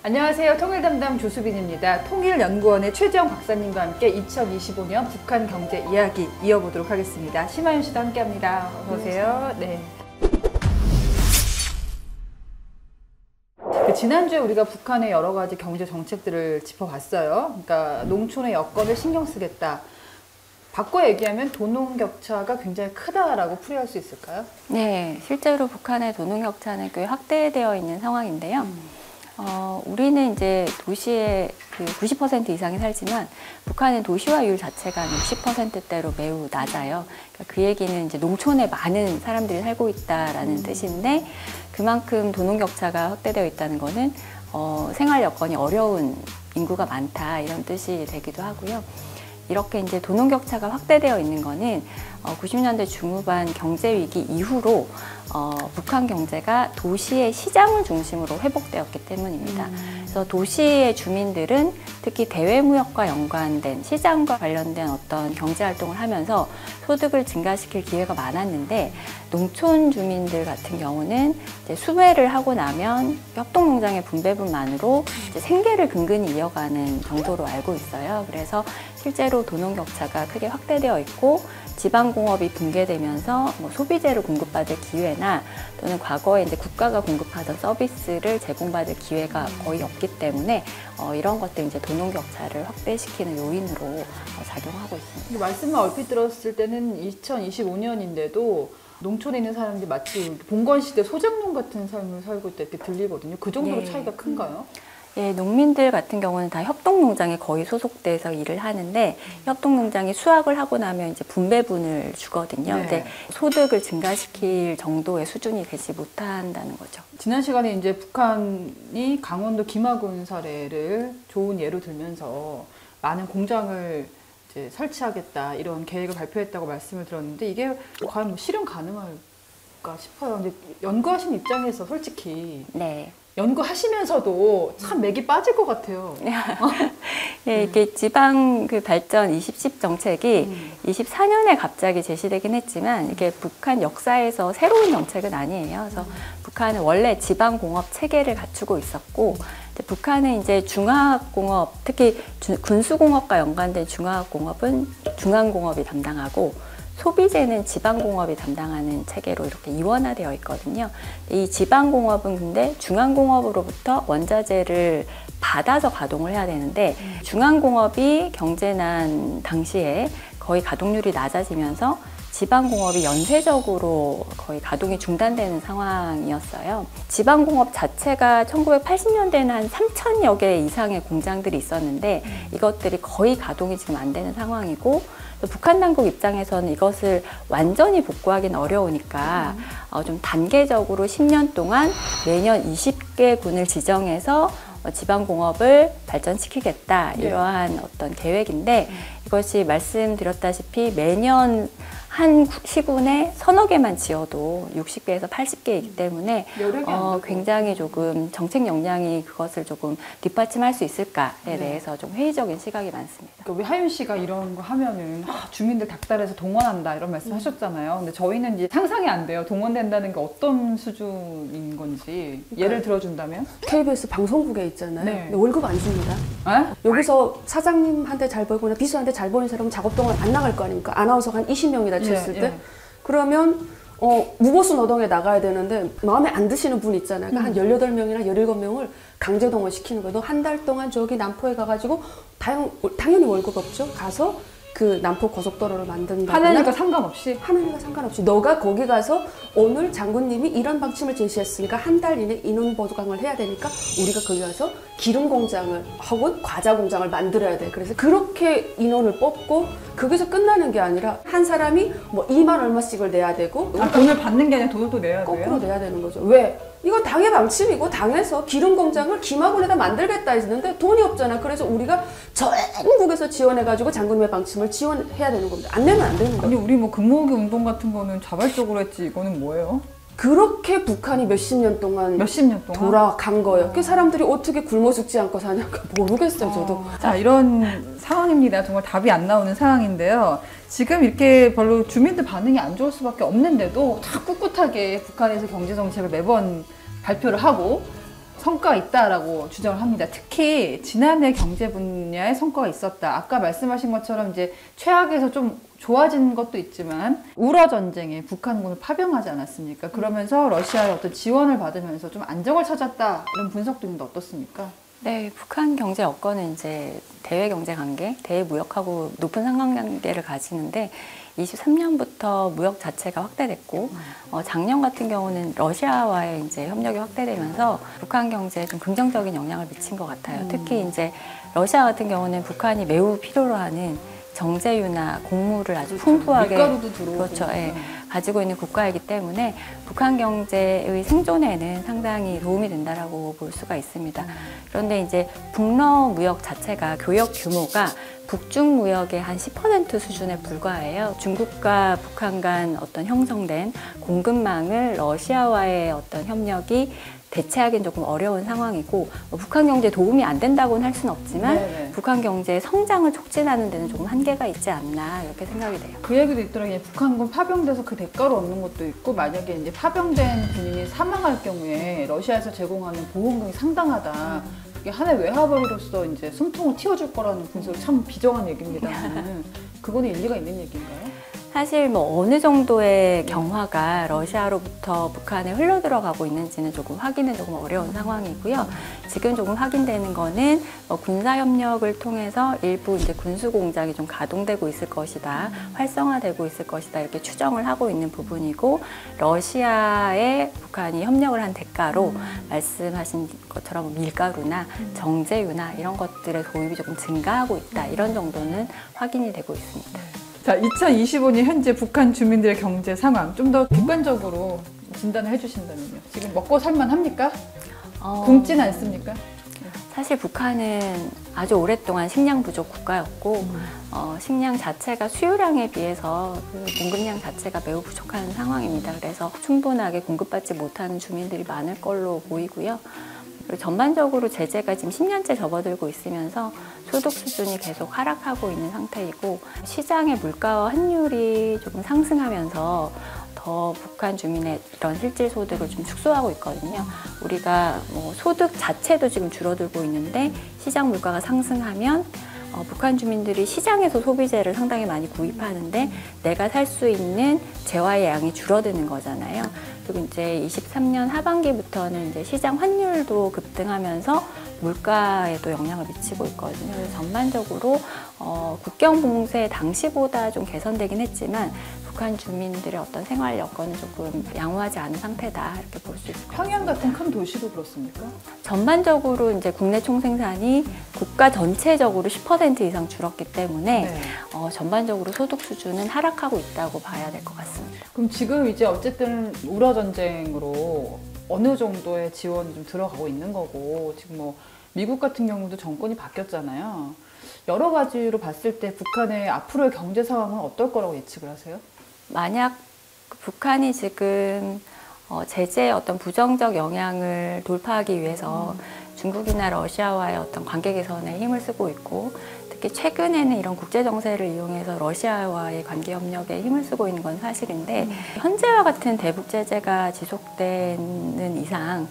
안녕하세요. 통일담당 조수빈입니다. 통일연구원의 최재형 박사님과 함께 2025년 북한 경제 이야기 이어보도록 하겠습니다. 심하윤 씨도 함께합니다. 어서 오세요. 네. 지난주에 우리가 북한의 여러 가지 경제 정책들을 짚어봤어요. 그러니까 농촌의 여건을 신경 쓰겠다. 바꿔 얘기하면 도농 격차가 굉장히 크다라고 풀이할 수 있을까요? 네, 실제로 북한의 도농 격차는 꽤 확대되어 있는 상황인데요. 우리는 이제 도시의 90% 이상이 살지만 북한은 도시화율 자체가 60%대로 매우 낮아요. 그러니까 그 얘기는 이제 농촌에 많은 사람들이 살고 있다라는 뜻인데 그만큼 도농 격차가 확대되어 있다는 거는 생활 여건이 어려운 인구가 많다 이런 뜻이 되기도 하고요. 이렇게 이제 도농 격차가 확대되어 있는 거는 90년대 중후반 경제 위기 이후로 북한 경제가 도시의 시장을 중심으로 회복되었기 때문입니다. 그래서 도시의 주민들은 특히 대외무역과 연관된 시장과 관련된 어떤 경제 활동을 하면서 소득을 증가시킬 기회가 많았는데 농촌 주민들 같은 경우는 이제 수매를 하고 나면 협동농장의 분배분만으로 이제 생계를 근근히 이어가는 정도로 알고 있어요. 그래서 실제로 도농 격차가 크게 확대되어 있고 지방공업이 붕괴되면서 소비재를 공급받을 기회나 또는 과거에 이제 국가가 공급하던 서비스를 제공받을 기회가 거의 없기 때문에 이런 것들이 이제 도농 격차를 확대시키는 요인으로 작용하고 있습니다. 말씀만 얼핏 들었을 때는 2025년인데도 농촌에 있는 사람들이 마치 봉건시대 소작농 같은 삶을 살고 있다 이렇게 들리거든요. 그 정도로 네. 차이가 큰가요? 예, 농민들 같은 경우는 다 협동농장에 거의 소속돼서 일을 하는데 협동농장이 수확을 하고 나면 이제 분배분을 주거든요. 네. 근데 소득을 증가시킬 정도의 수준이 되지 못한다는 거죠. 지난 시간에 이제 북한이 강원도 김학원 사례를 좋은 예로 들면서 많은 공장을 이제 설치하겠다 이런 계획을 발표했다고 말씀을 들었는데 이게 과연 뭐 실현 가능할까 싶어요. 근데 연구하신 입장에서 솔직히 네. 연구하시면서도 참 맥이 빠질 것 같아요. 네, 이게 지방 발전 2010 정책이 24년에 갑자기 제시되긴 했지만 이게 북한 역사에서 새로운 정책은 아니에요. 그래서 북한은 원래 지방공업 체계를 갖추고 있었고 북한은 이제 중화학공업, 특히 군수공업과 연관된 중화학공업은 중앙공업이 담당하고 소비재는 지방공업이 담당하는 체계로 이렇게 이원화되어 있거든요. 이 지방공업은 근데 중앙공업으로부터 원자재를 받아서 가동을 해야 되는데 중앙공업이 경제난 당시에 거의 가동률이 낮아지면서 지방공업이 연쇄적으로 거의 가동이 중단되는 상황이었어요. 지방공업 자체가 1980년대에는 한 3,000여 개 이상의 공장들이 있었는데 이것들이 거의 가동이 지금 안 되는 상황이고 북한 당국 입장에서는 이것을 완전히 복구하기는 어려우니까 좀 단계적으로 10년 동안 매년 20개 군을 지정해서 지방공업을 발전시키겠다 이러한 어떤 계획인데 이것이 말씀드렸다시피 매년 한 시군에 서너 개만 지어도 60개에서 80개이기 때문에 굉장히 조금 정책 역량이 그것을 조금 뒷받침할 수 있을까에 대해서 좀 회의적인 시각이 많습니다. 그러니까 우리 하윤 씨가 이런 거 하면은 주민들 닥달해서 동원한다 이런 말씀 하셨잖아요. 근데 저희는 이제 상상이 안 돼요. 동원된다는 게 어떤 수준인 건지 예를 들어준다면? KBS 방송국에 있잖아요. 네. 근데 월급 안 줍니다. 여기서 사장님한테 잘 보이거나 비서한테 잘 보이는 사람은 작업 동안 안 나갈 거 아닙니까? 아나운서가 한 20명이다 쳤을 때. 그러면 무보수 노동에 나가야 되는데 마음에 안 드시는 분 있잖아요. 그러니까 한 18명이나 17명을 강제 동원시키는 거예요. 너 한 달 동안 저기 남포에 가가지고 당연히 월급 없죠. 가서 그 남포 고속도로를 만든다거나 하나님과 상관없이? 하나님과 상관없이 너가 거기 가서 오늘 장군님이 이런 방침을 제시했으니까 한 달 이내 인원 보강을 해야 되니까 우리가 거기 가서 기름 공장을 혹은 과자 공장을 만들어야 돼. 그래서 그렇게 인원을 뽑고 거기서 끝나는 게 아니라 한 사람이 뭐 2만 얼마씩을 내야 되고 돈을 받는 게 아니라 돈을 또 내야 돼요? 거꾸로 내야 되는 거죠. 왜? 이거 당의 방침이고 당에서 기름 공장을 김학원에다 만들겠다 했는데 돈이 없잖아. 그래서 우리가 전국에서 지원해가지고 장군님의 방침을 지원해야 되는 겁니다. 안 내면 안 되는 거예요. 아니 우리 뭐 근무하기 운동 같은 거는 자발적으로 했지 이거는 뭐예요? 그렇게 북한이 몇십 년 동안 돌아간 거예요. 그 사람들이 어떻게 굶어 죽지 않고 사냐가 모르겠어요, 저도. 자, 이런 상황입니다. 정말 답이 안 나오는 상황인데요. 지금 이렇게 별로 주민들 반응이 안 좋을 수밖에 없는데도 다 꿋꿋하게 북한에서 경제정책을 매번 발표를 하고 성과가 있다라고 주장을 합니다. 특히 지난해 경제 분야에 성과가 있었다. 아까 말씀하신 것처럼 이제 최악에서 좀 좋아진 것도 있지만 우러 전쟁에 북한군을 파병하지 않았습니까? 그러면서 러시아의 어떤 지원을 받으면서 좀 안정을 찾았다. 이런 분석도 있는데 어떻습니까? 네, 북한 경제 여건은 이제 대외 경제 관계, 대외 무역하고 높은 상관관계를 가지는데 23년부터 무역 자체가 확대됐고 작년 같은 경우는 러시아와의 이제 협력이 확대되면서 북한 경제에 좀 긍정적인 영향을 미친 것 같아요. 특히 이제 러시아 같은 경우는 북한이 매우 필요로 하는 정제유나 곡물을 아주 풍부하게 밀가루도 들어오고 그렇죠. 예, 가지고 있는 국가이기 때문에 북한 경제의 생존에는 상당히 도움이 된다라고 볼 수가 있습니다. 그런데 이제 북러 무역 자체가 교역 규모가 북중 무역의 한 10% 수준에 불과해요. 중국과 북한 간 어떤 형성된 공급망을 러시아와의 어떤 협력이 대체하기는 조금 어려운 상황이고 북한 경제에 도움이 안 된다고는 할 수는 없지만 네네. 북한 경제의 성장을 촉진하는 데는 조금 한계가 있지 않나 이렇게 생각이 돼요. 그 얘기도 있더라고요. 북한군 파병돼서 그 대가로 얻는 것도 있고 만약에 이제 파병된 군인이 사망할 경우에 러시아에서 제공하는 보험금이 상당하다. 이게 하나의 외화벌이로서 이제 숨통을 틔워줄 거라는 분석이 참 비정한 얘기입니다만 그거는 일리가 있는 얘기인가요? 사실 뭐 어느 정도의 경화가 러시아로부터 북한에 흘러 들어가고 있는지는 조금 확인은 조금 어려운 상황이고요. 지금 조금 확인되는 거는 군사 협력을 통해서 일부 이제 군수 공장이 좀 가동되고 있을 것이다, 활성화되고 있을 것이다 이렇게 추정을 하고 있는 부분이고 러시아에 북한이 협력을 한 대가로 말씀하신 것처럼 밀가루나 정제유나 이런 것들의 도입이 조금 증가하고 있다 이런 정도는 확인이 되고 있습니다. 자, 2025년 현재 북한 주민들의 경제 상황 좀 더 객관적으로 진단을 해주신다면요. 지금 먹고 살만 합니까? 굶진 않습니까? 사실 북한은 아주 오랫동안 식량 부족 국가였고 식량 자체가 수요량에 비해서 그 공급량 자체가 매우 부족한 상황입니다. 그래서 충분하게 공급받지 못하는 주민들이 많을 걸로 보이고요. 그리고 전반적으로 제재가 지금 10년째 접어들고 있으면서 소득 수준이 계속 하락하고 있는 상태이고 시장의 물가와 환율이 조금 상승하면서 더 북한 주민의 이런 실질 소득을 좀 축소하고 있거든요. 우리가 뭐 소득 자체도 지금 줄어들고 있는데 시장 물가가 상승하면 북한 주민들이 시장에서 소비재를 상당히 많이 구입하는데 내가 살 수 있는 재화의 양이 줄어드는 거잖아요. 그리고 이제 23년 하반기부터는 이제 시장 환율도 급등하면서 물가에도 영향을 미치고 있거든요. 그래서 전반적으로 국경 봉쇄 당시보다 좀 개선되긴 했지만 북한 주민들의 어떤 생활 여건은 조금 양호하지 않은 상태다 이렇게 볼 수 있을 것 같습니다. 평양 같은 큰 도시도 그렇습니까? 전반적으로 이제 국내 총생산이 국가 전체적으로 10% 이상 줄었기 때문에 네. 전반적으로 소득 수준은 하락하고 있다고 봐야 될 것 같습니다. 그럼 지금 이제 어쨌든 우러 전쟁으로 어느 정도의 지원이 좀 들어가고 있는 거고 지금 뭐 미국 같은 경우도 정권이 바뀌었잖아요. 여러 가지로 봤을 때 북한의 앞으로의 경제 상황은 어떨 거라고 예측을 하세요? 만약 북한이 지금 제재의 어떤 부정적 영향을 돌파하기 위해서 중국이나 러시아와의 어떤 관계 개선에 힘을 쓰고 있고 특히 최근에는 이런 국제 정세를 이용해서 러시아와의 관계 협력에 힘을 쓰고 있는 건 사실인데 현재와 같은 대북 제재가 지속되는 이상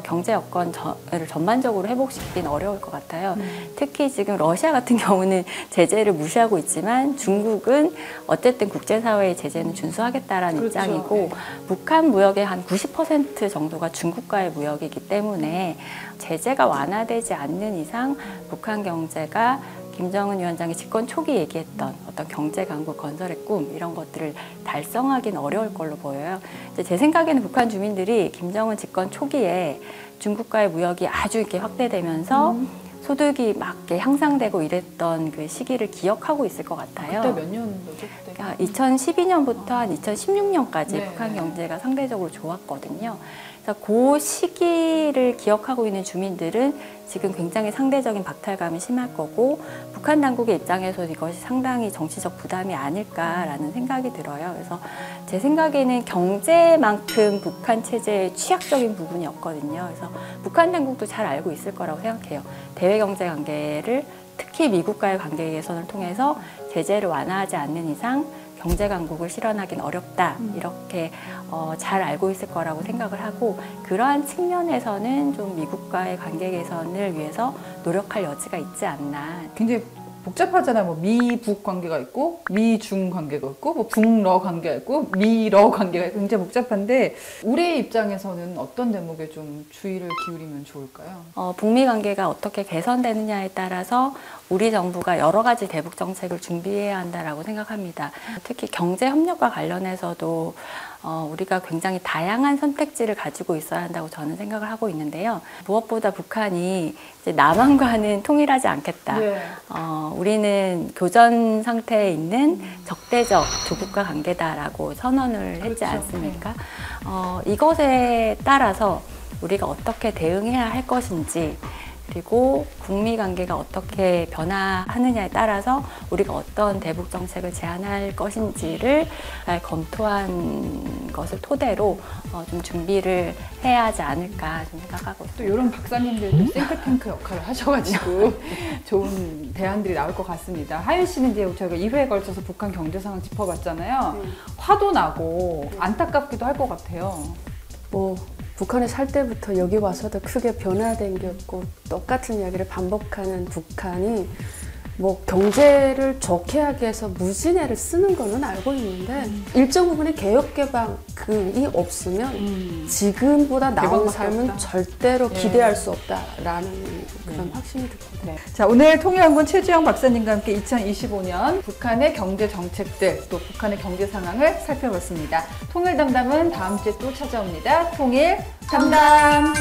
경제 여건을 전반적으로 회복시키긴 어려울 것 같아요. 특히 지금 러시아 같은 경우는 제재를 무시하고 있지만 중국은 어쨌든 국제사회의 제재는 준수하겠다라는 그렇죠. 입장이고 네. 북한 무역의 한 90% 정도가 중국과의 무역이기 때문에 제재가 완화되지 않는 이상 북한 경제가 김정은 위원장이 집권 초기 얘기했던 어떤 경제 강국 건설의 꿈 이런 것들을 달성하기는 어려울 걸로 보여요. 이제 제 생각에는 북한 주민들이 김정은 집권 초기에 중국과의 무역이 아주 이렇게 확대되면서 소득이 막 이렇게 향상되고 이랬던 그 시기를 기억하고 있을 것 같아요. 그때 몇 년도죠? 그때? 2012년부터 한 2016년까지 네. 북한 경제가 상대적으로 좋았거든요. 그래서 그 시기를 기억하고 있는 주민들은 지금 굉장히 상대적인 박탈감이 심할 거고 북한 당국의 입장에서 이것이 상당히 정치적 부담이 아닐까라는 생각이 들어요. 그래서 제 생각에는 경제만큼 북한 체제의 취약적인 부분이 없거든요. 그래서 북한 당국도 잘 알고 있을 거라고 생각해요. 대외 경제 관계를 특히 미국과의 관계 개선을 통해서 제재를 완화하지 않는 이상 경제 강국을 실현하기는 어렵다 이렇게 잘 알고 있을 거라고 생각을 하고 그러한 측면에서는 좀 미국과의 관계 개선을 위해서 노력할 여지가 있지 않나. 굉장히 복잡하잖아요. 뭐 미북 관계가 있고 미중 관계가 있고 뭐 북러 관계가 있고 미러 관계가 있고 굉장히 복잡한데 우리 입장에서는 어떤 대목에 좀 주의를 기울이면 좋을까요? 북미 관계가 어떻게 개선되느냐에 따라서 우리 정부가 여러 가지 대북 정책을 준비해야 한다라고 생각합니다. 특히 경제 협력과 관련해서도 우리가 굉장히 다양한 선택지를 가지고 있어야 한다고 저는 생각을 하고 있는데요. 무엇보다 북한이 이제 남한과는 통일하지 않겠다. 네. 우리는 교전 상태에 있는 적대적 두 국가 관계다라고 선언을 했지 그렇죠. 않습니까? 이것에 따라서 우리가 어떻게 대응해야 할 것인지 그리고 북미 관계가 어떻게 변화하느냐에 따라서 우리가 어떤 대북 정책을 제안할 것인지를 잘 검토한 것을 토대로 좀 준비를 해야 하지 않을까 좀 생각하고 있습니다. 또 이런 박사님들도 싱크탱크 역할을 하셔가지고 좋은 대안들이 나올 것 같습니다. 하윤 씨는 이제 저희가 2회에 걸쳐서 북한 경제 상황 짚어봤잖아요. 화도 나고 안타깝기도 할 것 같아요. 뭐 북한에 살 때부터 여기 와서도 크게 변화된 게 없고 똑같은 이야기를 반복하는 북한이 뭐 경제를 좋게 하기 위해서 무진해를 쓰는 거는 알고 있는데 일정 부분의 개혁 개방이 없으면 지금보다 나은 개방밖에 삶은 없다. 절대로 예. 기대할 수 없다라는 그런 확신이 듭니다. 네. 자, 오늘 통일연구원 최주영 박사님과 함께 2025년 북한의 경제 정책들 또 북한의 경제 상황을 살펴봤습니다. 통일 담담은 다음 주에 또 찾아옵니다. 통일 담담.